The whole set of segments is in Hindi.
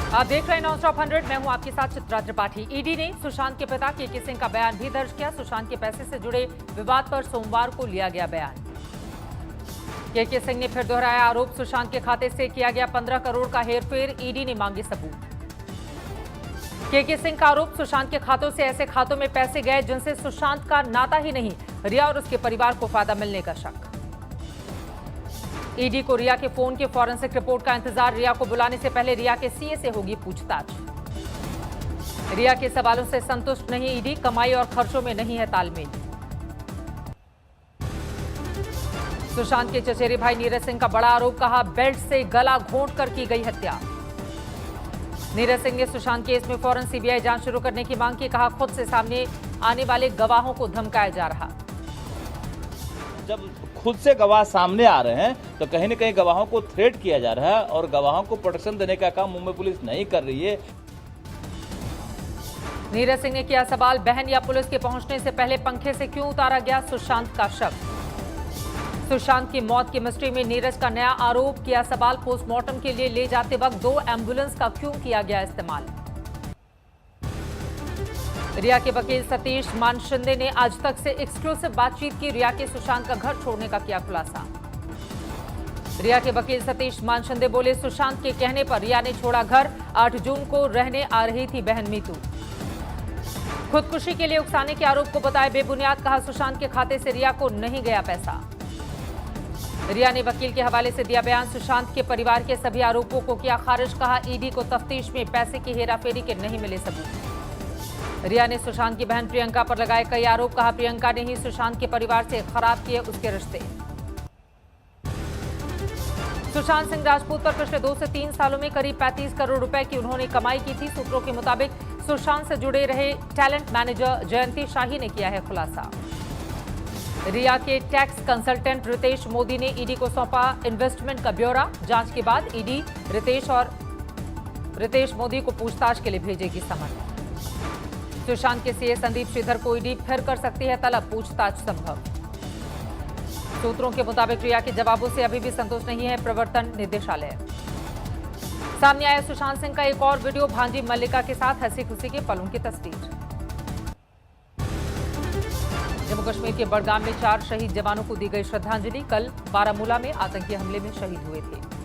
आप देख रहे हैं नॉन स्टॉप 100। मैं हूं आपके साथ चित्रा त्रिपाठी। ईडी ने सुशांत के पिता केके सिंह का बयान भी दर्ज किया। सुशांत के पैसे से जुड़े विवाद पर सोमवार को लिया गया बयान। केके सिंह ने फिर दोहराया आरोप, सुशांत के खाते से किया गया 15 करोड़ का हेरफेर। ईडी ने मांगे सबूत। केके सिंह का आरोप, सुशांत के खातों से ऐसे खातों में पैसे गए जिनसे सुशांत का नाता ही नहीं। रिया और उसके परिवार को फायदा मिलने का शक। ईडी को रिया के फोन की फॉरेंसिक रिपोर्ट का इंतजार। रिया को बुलाने से पहले रिया के सीए से होगी पूछताछ। रिया के सवालों से संतुष्ट नहीं ईडी, कमाई और खर्चों में नहीं है तालमेल। सुशांत के चचेरे भाई नीरज सिंह का बड़ा आरोप, कहा बेल्ट से गला घोंट कर की गई हत्या। नीरज सिंह ने सुशांत केस में फौरन सीबीआई जांच शुरू करने की मांग की। कहा खुद से सामने आने वाले गवाहों को धमकाया जा रहा। जब खुद से गवाह सामने आ रहे हैं तो कहीं न कहीं गवाहों को थ्रेट किया जा रहा है और गवाहों को प्रोटेक्शन देने का काम मुंबई पुलिस नहीं कर रही है। नीरज सिंह ने किया सवाल, बहन या पुलिस के पहुंचने से पहले पंखे से क्यों उतारा गया सुशांत का शव। सुशांत की मौत की मिस्ट्री में नीरज का नया आरोप, किया सवाल, पोस्टमार्टम के लिए ले जाते वक्त 2 एम्बुलेंस का क्यों किया गया इस्तेमाल। रिया के वकील सतीश मानशिंदे ने आज तक से एक्सक्लूसिव बातचीत की। रिया के सुशांत का घर छोड़ने का किया खुलासा। रिया के वकील सतीश मानशिंदे बोले, सुशांत के कहने पर रिया ने छोड़ा घर। 8 जून को रहने आ रही थी बहन मीतू। खुदकुशी के लिए उकसाने के आरोप को बताया बेबुनियाद। कहा सुशांत के खाते से रिया को नहीं गया पैसा। रिया ने वकील के हवाले से दिया बयान। सुशांत के परिवार के सभी आरोपों को किया खारिज। कहा ईडी को तफ्तीश में पैसे की हेराफेरी के नहीं मिले सबूत। रिया ने सुशांत की बहन प्रियंका पर लगाए कई आरोप। कहा प्रियंका ने ही सुशांत के परिवार से खराब किए उसके रिश्ते। सुशांत सिंह राजपूत पर पिछले 2 से 3 सालों में करीब 35 करोड़ रुपए की उन्होंने कमाई की थी। सूत्रों के मुताबिक सुशांत से जुड़े रहे टैलेंट मैनेजर जयंती शाही ने किया है खुलासा। रिया के टैक्स कंसल्टेंट रितेश मोदी ने ईडी को सौंपा इन्वेस्टमेंट का ब्यौरा। जांच के बाद ईडी रितेश मोदी को पूछताछ के लिए भेजेगी समन। सुशांत के सीए संदीप श्रीधर को ईडी फिर कर सकती है तलब, पूछताछ संभव। सूत्रों के मुताबिक रिया के जवाबों से अभी भी संतुष्ट नहीं है प्रवर्तन निदेशालय। सामने आया सुशांत सिंह का एक और वीडियो, भांजी मल्लिका के साथ हंसी खुशी के पलों की तस्वीर। जम्मू कश्मीर के बड़गाम में 4 शहीद जवानों को दी गई श्रद्धांजलि। कल बारामूला में आतंकी हमले में शहीद हुए थे।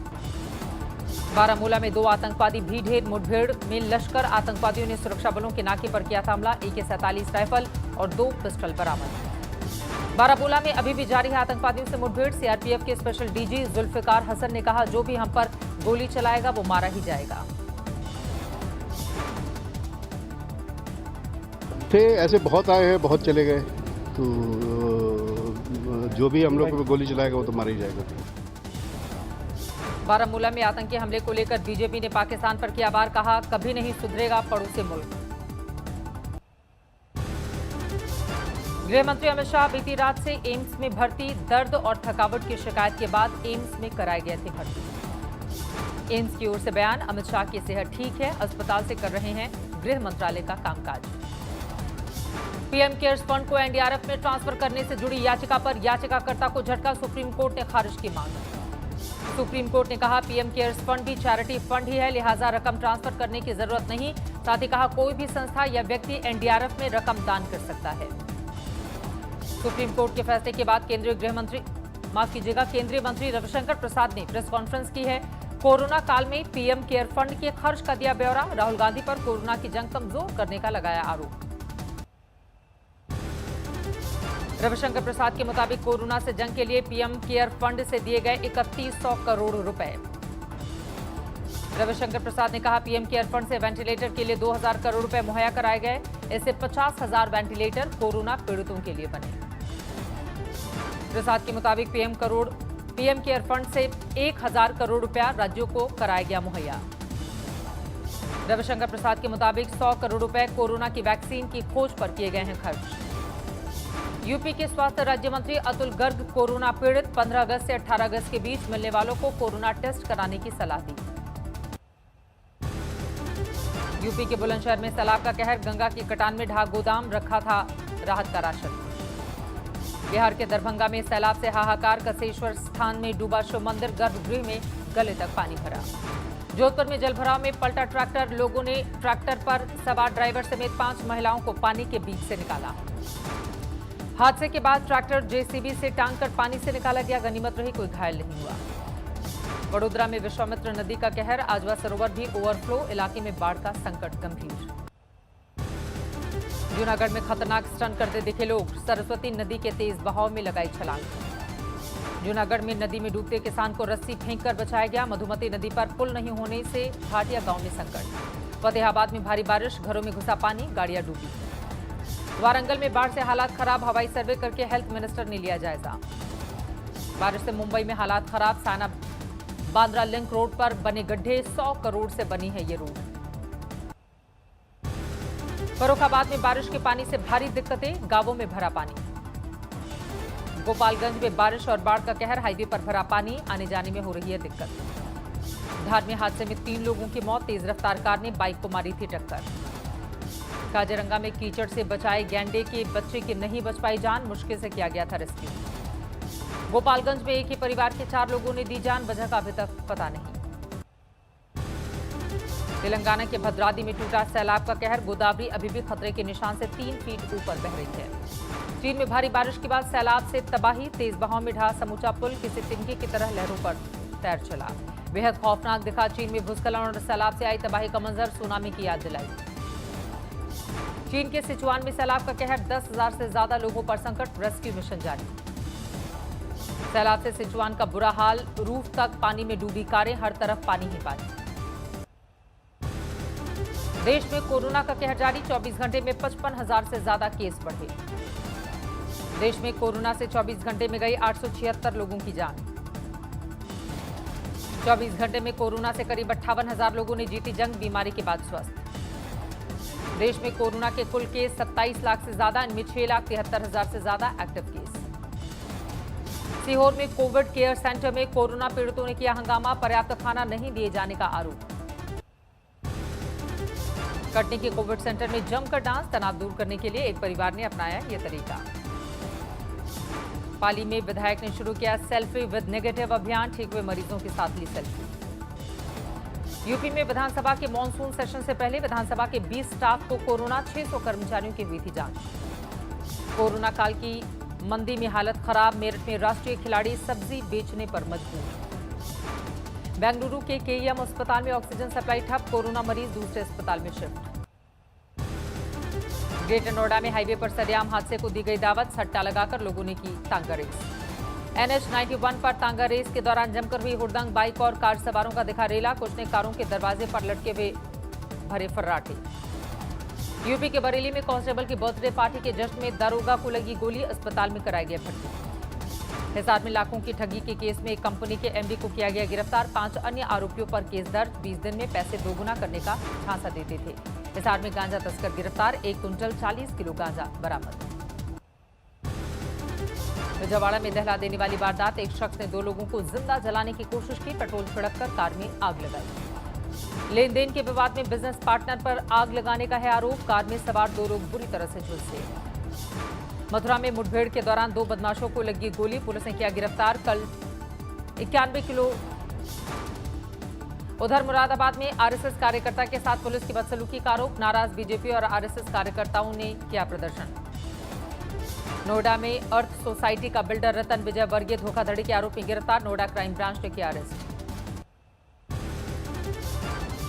बारामूला में 2 आतंकवादी भी ढेर मुठभेड़ में लश्कर आतंकवादियों ने सुरक्षा बलों के नाके पर किया था हमला। AK-47 राइफल और 2 पिस्टल बरामद। बारामूला में अभी भी जारी है आतंकवादियों से मुठभेड़। सीआरपीएफ के स्पेशल डीजी जुल्फिकार हसन ने कहा, जो भी हम पर गोली चलाएगा वो मारा ही जाएगा। थे ऐसे बहुत आए हैं, बहुत चले गए, तो जो भी हम लोग को गोली चलाएगा वो तो मारा ही जाएगा। बारामूला में आतंकी हमले को लेकर बीजेपी ने पाकिस्तान पर किया वार। कहा कभी नहीं सुधरेगा पड़ोसी मुल्क। गृह मंत्री अमित शाह बीती रात से एम्स में भर्ती। दर्द और थकावट की शिकायत के बाद एम्स में कराए गए थे भर्ती। एम्स की ओर से बयान, अमित शाह की सेहत ठीक है, अस्पताल से कर रहे हैं गृह मंत्रालय का कामकाज। पीएम केयर्स फंड को एनडीआरएफ में ट्रांसफर करने से जुड़ी याचिका पर याचिकाकर्ता को झटका। सुप्रीम कोर्ट ने खारिज की मांग। सुप्रीम कोर्ट ने कहा पीएम केयर्स फंड भी चैरिटी फंड ही है, लिहाजा रकम ट्रांसफर करने की जरूरत नहीं। साथ ही कहा कोई भी संस्था या व्यक्ति एनडीआरएफ में रकम दान कर सकता है। सुप्रीम कोर्ट के फैसले के बाद केंद्रीय मंत्री रविशंकर प्रसाद ने प्रेस कॉन्फ्रेंस की है। कोरोना काल में पीएम केयर फंड के खर्च का दिया ब्यौरा। राहुल गांधी पर कोरोना की जंग कमजोर करने का लगाया आरोप। रविशंकर प्रसाद के मुताबिक कोरोना से जंग के लिए पीएम केयर फंड से दिए गए 3100 करोड़ रुपए। रविशंकर प्रसाद ने कहा पीएम केयर फंड से वेंटिलेटर के लिए 2000 करोड़ रुपए मुहैया कराए गए। इससे 50,000 वेंटिलेटर कोरोना पीड़ितों के लिए बने। प्रसाद के मुताबिक पीएम केयर फंड से 1000 करोड़ रुपया राज्यों को कराया गया मुहैया। रविशंकर प्रसाद के मुताबिक 100 करोड़ रुपए कोरोना की वैक्सीन की खोज पर किए गए हैं खर्च। यूपी के स्वास्थ्य राज्य मंत्री अतुल गर्ग कोरोना पीड़ित। 15 अगस्त से 18 अगस्त के बीच मिलने वालों को कोरोना टेस्ट कराने की सलाह दी। यूपी के बुलंदशहर में सैलाब का कहर। गंगा की कटान में ढाक गोदाम रखा था राहत का राशन। बिहार के दरभंगा में सैलाब से हाहाकार। कसेश्वर स्थान में डूबा शिव मंदिर। गर्भगृह में गले तक पानी भरा। जोधपुर में जलभराव में पलटा ट्रैक्टर, लोगों ने ट्रैक्टर पर सवार ड्राइवर समेत 5 महिलाओं को पानी के बीच से निकाला। हादसे के बाद ट्रैक्टर जेसीबी से टांग कर पानी से निकाला गया, गनीमत रही कोई घायल नहीं हुआ। वडोदरा में विश्वामित्र नदी का कहर, आजवा सरोवर भी ओवरफ्लो, इलाके में बाढ़ का संकट गंभीर। जूनागढ़ में खतरनाक स्टंट करते दिखे लोग, सरस्वती नदी के तेज बहाव में लगाई छलांग। जूनागढ़ में नदी में डूबते किसान को रस्सी फेंककर बचाया गया। मधुमती नदी पर पुल नहीं होने से भाटिया गांव में संकट। फतेहाबाद में भारी बारिश, घरों में घुसा पानी, गाड़ियां डूबी। वारंगल में बाढ़ से हालात खराब, हवाई सर्वे करके हेल्थ मिनिस्टर ने लिया जायजा। बारिश से मुंबई में हालात खराब, साना बांद्रा लिंक रोड पर बने गड्ढे, 100 करोड़ से बनी है ये रोड। फर्रुखाबाद में बारिश के पानी से भारी दिक्कतें, गांवों में भरा पानी। गोपालगंज में बारिश और बाढ़ का कहर, हाईवे पर भरा पानी, आने जाने में हो रही है दिक्कत। धार में हादसे में 3 लोगों की मौत, तेज रफ्तार कार ने बाइक को मारी थी टक्कर। काजीरंगा में कीचड़ से बचाए गैंडे के बच्चे की नहीं बच पाई जान, मुश्किल से किया गया था रेस्क्यू। गोपालगंज में एक ही परिवार के 4 लोगों ने दी जान, वजह का अभी तक पता नहीं। तेलंगाना के भद्राद्री में टूटा सैलाब का कहर, गोदावरी अभी भी खतरे के निशान से 3 फीट ऊपर बह रही है। चीन में भारी बारिश के बाद सैलाब से तबाही, तेज बहाव में ढहा समूचा पुल, किसी तिनके की तरह लहरों पर तैर चला। बेहद खौफनाक दिखा चीन में भूस्खलन और सैलाब से आई तबाही का मंजर, सुनामी की याद दिलाई। चीन के सिचुआन में सैलाब का कहर, 10,000 से ज्यादा लोगों पर संकट, रेस्क्यू मिशन जारी। सैलाब से सिचुआन का बुरा हाल, रूफ तक पानी में डूबी कारें, हर तरफ पानी ही पानी। देश में कोरोना का कहर जारी, 24 घंटे में 55,000 से ज्यादा केस बढ़े। देश में कोरोना से 24 घंटे में गई 876 लोगों की जान। 24 घंटे में कोरोना से करीब 58,000 लोगों ने जीती जंग, बीमारी के बाद स्वस्थ। देश में कोरोना के कुल केस 27 लाख से ज्यादा, इनमें 6,73,000 से ज्यादा एक्टिव केस। सीहोर में कोविड केयर सेंटर में कोरोना पीड़ितों ने किया हंगामा, पर्याप्त खाना नहीं दिए जाने का आरोप। कटनी के कोविड सेंटर में जमकर डांस, तनाव दूर करने के लिए एक परिवार ने अपनाया यह तरीका। पाली में विधायक ने शुरू किया सेल्फी विद नेगेटिव अभियान, ठीक हुए मरीजों के साथ ली सेल्फी। यूपी में विधानसभा के मॉनसून सेशन से पहले विधानसभा के 20 स्टाफ को कोरोना, 600 कर्मचारियों की हुई थी जांच। कोरोना काल की मंदी में हालत खराब, मेरठ में राष्ट्रीय खिलाड़ी सब्जी बेचने पर मजबूर। बेंगलुरु के केईएम अस्पताल में ऑक्सीजन सप्लाई ठप, कोरोना मरीज दूसरे अस्पताल में शिफ्ट। ग्रेटर नोएडा में हाईवे पर सरेआम हादसे को दी गई दावत, सट्टा लगाकर लोगों ने की तांगा रेस। NH 91 पर तांगा रेस के दौरान जमकर हुई हुड़दंग, बाइक और कार सवारों का दिखा रेला, कुछ ने कारों के दरवाजे पर लटके हुए भरे फर्राटे। यूपी के बरेली में कांस्टेबल की बर्थडे पार्टी के जश्न में दारोगा को लगी गोली, अस्पताल में कराई गई भर्ती। हिसार में लाखों की ठगी के केस में एक कंपनी के MD को किया गया गिरफ्तार, 5 अन्य आरोपियों पर केस दर्ज, 20 दिन में पैसे दोगुना करने का झांसा देते थे। हिसार में गांजा तस्कर गिरफ्तार, 1 क्विंटल 40 किलो गांजा बरामद। विजयवाड़ा में दहला देने वाली वारदात, एक शख्स ने 2 लोगों को जिंदा जलाने की कोशिश की, पेट्रोल छिड़ककर कार में आग लगाई। लेन देन के विवाद में बिजनेस पार्टनर पर आग लगाने का है आरोप, कार में सवार 2 लोग बुरी तरह से झुलसे। मथुरा में मुठभेड़ के दौरान 2 बदमाशों को लगी गोली, पुलिस ने किया गिरफ्तार, कल 91 किलो। उधर मुरादाबाद में RSS कार्यकर्ता के साथ पुलिस की बदसलूकी का आरोप, नाराज BJP और RSS कार्यकर्ताओं ने किया प्रदर्शन। नोएडा में अर्थ सोसाइटी का बिल्डर रतन विजय वर्गीय धोखाधड़ी के आरोप में गिरफ्तार, नोएडा क्राइम ब्रांच ने किया अरेस्ट।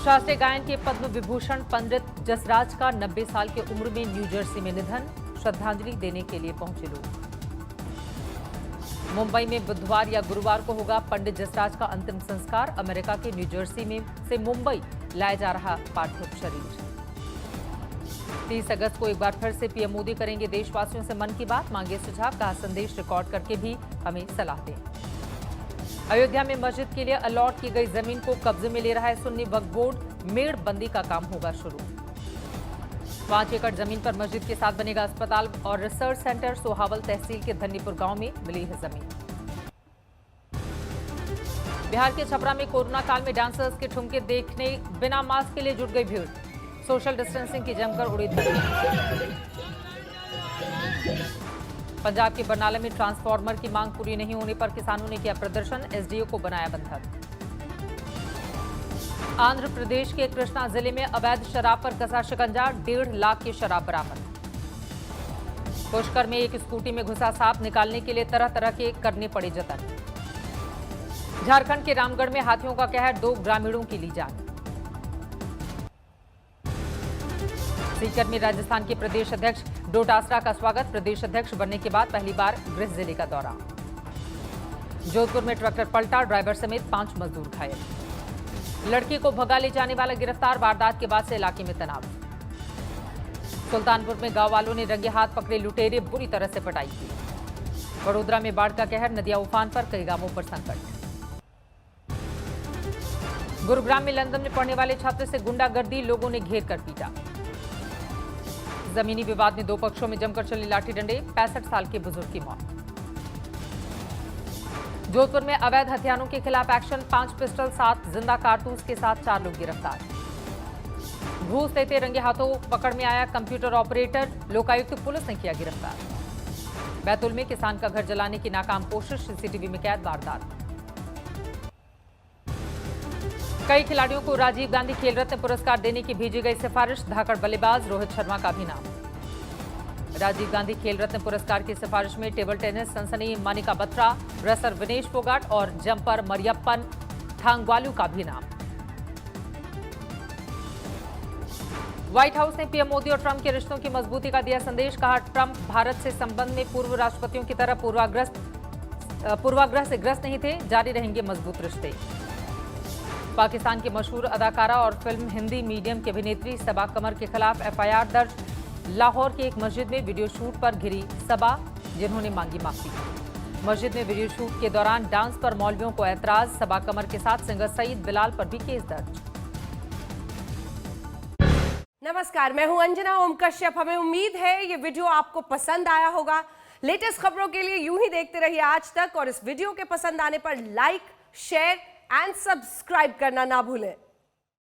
शास्त्रीय गायन के पद्म विभूषण पंडित जसराज का 90 साल की उम्र में न्यू जर्सी में निधन, श्रद्धांजलि देने के लिए पहुंचे लोग। मुंबई में बुधवार या गुरुवार को होगा पंडित जसराज का अंतिम संस्कार, अमेरिका के न्यू जर्सी में से मुंबई लाया जा रहा पार्थिव शरीर। 30 अगस्त को एक बार फिर से PM मोदी करेंगे देशवासियों से मन की बात, मांगे सुझाव, कहा संदेश रिकॉर्ड करके भी हमें सलाह दें। अयोध्या में मस्जिद के लिए अलॉट की गई जमीन को कब्जे में ले रहा है सुन्नी वक्फ बोर्ड, मेड़बंदी का काम होगा शुरू। 5 एकड़ जमीन पर मस्जिद के साथ बनेगा अस्पताल और रिसर्च सेंटर, सोहावल तहसील के धन्नीपुर गांव में मिली है जमीन। बिहार के छपरा में कोरोना काल में डांसर्स के ठुमके देखने बिना मास्क के लिए जुट गई भीड़, सोशल डिस्टेंसिंग की जमकर उड़ी धज्जियां। पंजाब के बरनाला में ट्रांसफार्मर की मांग पूरी नहीं होने पर किसानों ने किया प्रदर्शन, SDO को बनाया बंधक। आंध्र प्रदेश के कृष्णा जिले में अवैध शराब पर कसा शिकंजा, 1.5 लाख की शराब बरामद। पुष्कर में एक स्कूटी में घुसा सांप, निकालने के लिए तरह तरह के करने पड़े जतन। झारखंड के रामगढ़ में हाथियों का कहर, 2 ग्रामीणों की ली जान। सीकर में राजस्थान के प्रदेश अध्यक्ष डोटासरा का स्वागत, प्रदेश अध्यक्ष बनने के बाद पहली बार गृह जिले का दौरा। जोधपुर में ट्रैक्टर पलटा, ड्राइवर समेत 5 मजदूर घायल। लड़की को भगा ले जाने वाला गिरफ्तार, वारदात के बाद से इलाके में तनाव। सुल्तानपुर में गांव वालों ने रंगे हाथ पकड़े लुटेरे, बुरी तरह से पिटाई की। वडोदरा में बाढ़ का कहर, नदियां उफान पर, कई गांवों पर संकट। गुरुग्राम में लंदन में पढ़ने वाले छात्र से गुंडागर्दी, लोगों ने घेर कर पीटा। जमीनी विवाद में 2 पक्षों में जमकर चले लाठी डंडे, 65 साल के बुजुर्ग की मौत। जोधपुर में अवैध हथियारों के खिलाफ एक्शन, 5 पिस्टल 7 जिंदा कारतूस के साथ 4 लोग गिरफ्तार। घूस देते रंगे हाथों पकड़ में आया कंप्यूटर ऑपरेटर, लोकायुक्त पुलिस ने किया गिरफ्तार। बैतूल में किसान का घर जलाने की नाकाम कोशिश, सीसीटीवी में कैद वारदात। कई खिलाड़ियों को राजीव गांधी खेल रत्न पुरस्कार देने की भेजी गई सिफारिश, धाकड़ बल्लेबाज रोहित शर्मा का भी नाम। राजीव गांधी खेल रत्न पुरस्कार की सिफारिश में टेबल टेनिस सनसनी मानिका बत्रा, रेसलर विनेश फोगाट और जंपर मरियप्पन थांगवालू का भी नाम। व्हाइट हाउस ने पीएम मोदी और ट्रंप के रिश्तों की मजबूती का दिया संदेश, कहा ट्रंप भारत से संबंध में पूर्व राष्ट्रपतियों की तरह पूर्वाग्रह से ग्रस्त नहीं थे, जारी रहेंगे मजबूत रिश्ते। पाकिस्तान की मशहूर अदाकारा और फिल्म हिंदी मीडियम की अभिनेत्री सबा कमर के खिलाफ एफआईआर दर्ज। लाहौर की एक मस्जिद में वीडियो शूट पर घिरी सबा, जिन्होंने मांगी माफी। मस्जिद में वीडियो शूट के दौरान डांस पर मौलवियों को ऐतराज, सबा कमर के साथ सिंगर सईद बिलाल पर भी केस दर्ज। नमस्कार, मैं हूं अंजना ओम कश्यप। हमें उम्मीद है ये वीडियो आपको पसंद आया होगा। लेटेस्ट खबरों के लिए यूं ही देखते रहिए आज तक, और इस वीडियो के पसंद आने पर लाइक, शेयर एंड सब्सक्राइब करना ना भूलें।